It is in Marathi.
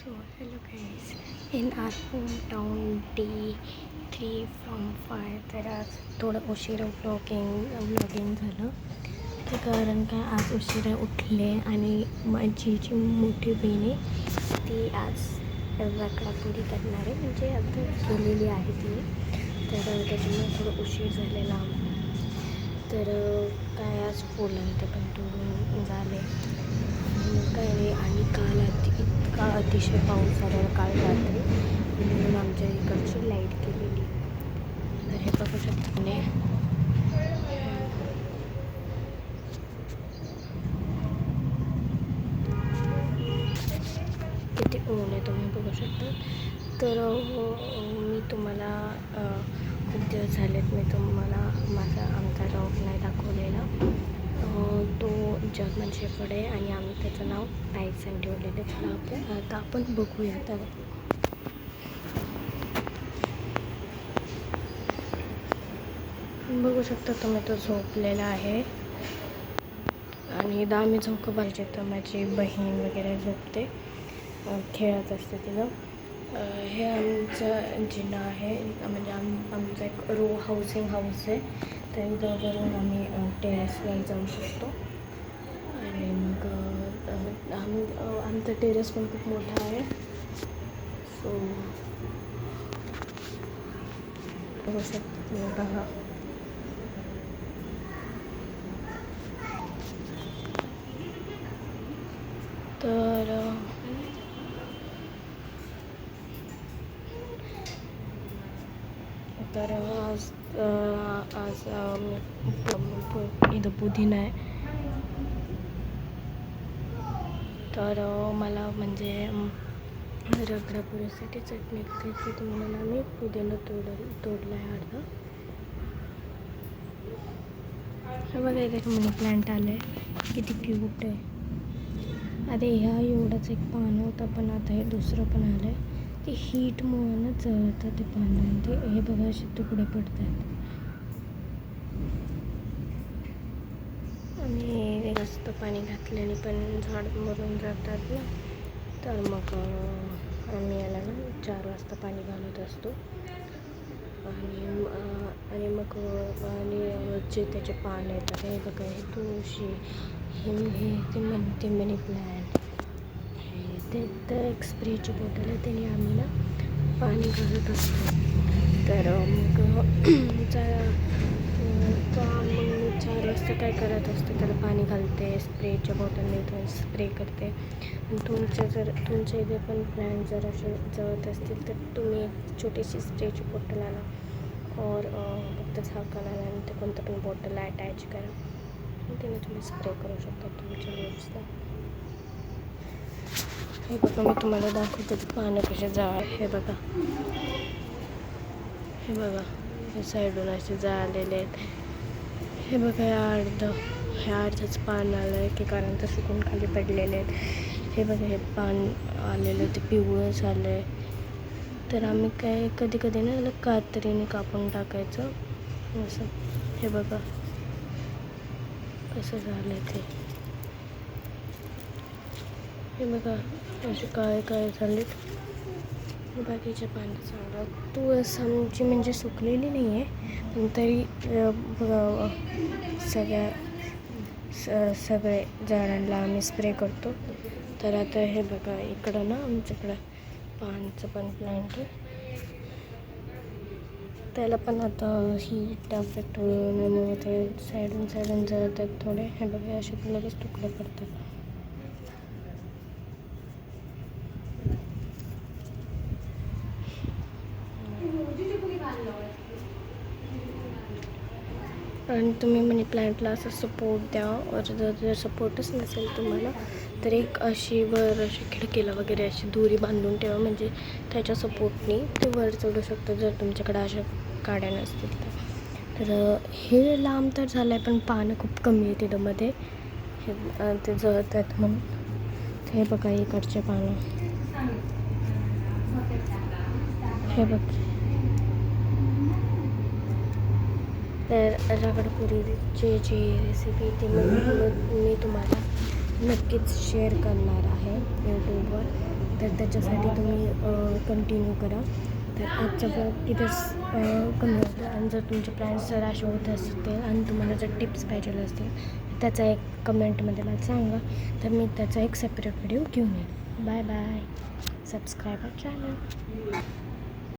So hello guys, in our hometown day 3 from 5 तर आज थोडं उशिरा व्लॉगिंग झालं. ते कारण काय आज उशिरा उठले आणि माझी जी मोठी बहीण आहे ती आज वाकडापुरी करणार आहे, म्हणजे आता केलेली आहे ती. तर त्याच्यामुळे थोडं उशीर झालेला. तर काय आज पोलन ते पण तोडून झाले काय नाही. आणि काल इतका अतिशय पाऊस झालेला काल रात्री, म्हणून आमच्या इकडची लाईट गेलेली. तर हे बघू शकता तुम्ही, किती ऊन आहे तुम्ही बघू शकता. तर मी तुम्हाला खूप दिवस झालेत मी तुम्हाला आमचा डॉग नाही दाखवलेला. तो जर्मन शेफर्ड आहे आणि आम्ही त्याचं नाव टायसन ठेवलेलं आहे. आता आपण बघूया. तर बघू शकता तुम्ही, तो झोपलेला आहे आणि आम्ही झोपं पाहिजे तर माझी बहीण वगैरे झोपते, खेळत असते तिथं. हे आमचं जिना आहे, म्हणजे आमचं एक हाऊस आहे. तर इथं वरून आम्ही टेरेसवर जाऊ शकतो. आणि मग आमचं टेरेस पण खूप मोठा आहे. सो बघू शकतो तुम्ही बघा. तर आज इथं पुदिना आहे. तर मला म्हणजे रगडापुरीसाठी चटणी करायची होती, म्हणून आम्ही पुदिना तोडला आहे अर्धा. हे बघा, इथे मनी प्लांट आलं आहे, किती क्यूट आहे. अरे ह्या एवढंच एक पान होतं, पण आता हे दुसरं पण आलं आहे. ते हीटमुळे ना जळतं ते पानं, ते हे बघा असे तुकडे पडत आहेत. आणि जास्त पाणी घातल्याने पण झाड मरून जातात ना. तर मग आम्ही याला ना 4 वाजता पाणी घालत असतो. आणि मग जे त्याचे पान येतात हे बघा, हे तुळशी, ते मनी प्लॅन्ट, ते तर एक स्प्रेची बॉटल आहे, त्याने आम्ही ना पाणी घालत असतो. तर मग मी 4 वाजता काय करत असते, त्याला पाणी घालते, स्प्रेच्या बॉटलने इथून स्प्रे करते. आणि तुमच्या इथे पण प्लॅन्ट जर असे जळत असतील तर तुम्ही एक छोटीशी स्प्रेची बॉटल आणा, और फक्त झाकण आणा आणि ते कोणतं पण बॉटलला अटॅच करा, त्याने तुम्ही स्प्रे करू शकता तुमच्या लीव्सला. हे बघा, मी तुम्हाला दाखवते पानं कसे हे बघा, हे साईडून असे जाळलेले आहेत. हे बघा, हे अर्धच पान आलं आहे की कारण तर सुकून खाली पडलेले आहेत. हे बघा, हे पान आलेलं ते पिवळंच आलं आहे. तर आम्ही काय कधी ना त्याला कात्रीने कापून टाकायचं असं. हे बघा कसं झालं ते. हे बघा असे काय झाले. बाकीचे पानं चांगलं. तुळस आमची म्हणजे सुकलेली नाही आहे, पण तरी सगळे झाडांना आम्ही स्प्रे करतो. तर आता हे बघा, इकडं ना आमच्याकडं पानचं पण प्लांट आहे, त्याला पण आता हीट अफेक्ट होण्यामुळे ते साईडून जळतात थोडे. हे बघा, असे लगेच तुकडे पडतात. आणि तुम्ही मनी प्लांटला असं सपोर्ट द्या, और जर सपोर्टच नसेल तुम्हाला तर एक अशी अशी खिडकीला वगैरे अशी दोरी बांधून ठेवा, म्हणजे त्याच्या सपोर्टने ते वर चढू शकतं जर तुमच्याकडे अशा काड्या नसतील तर. हे लांब तर झालं आहे, पण पानं खूप कमी आहे तिथं मध्ये, ते जळतात म्हणून. हे बघा इकडचे पानं, हे बघ. तर रगडापुरीची जी रेसिपी ती मी तुम्हाला नक्कीच शेअर करणार आहे यूट्यूबवर. तर त्याच्यासाठी तुम्ही कंटिन्यू करा. तर आजचा ब्लॉग इथेच कमी होतो. आणि जर तुमचे प्लॅन्स जर असे होत असतील आणि तुम्हाला जर टिप्स पाहिजे असतील त्याचा एक कमेंटमध्ये मला सांगा, तर मी त्याचा एक सेपरेट व्हिडिओ घेऊन येईन. Bye bye. Subscribe channel.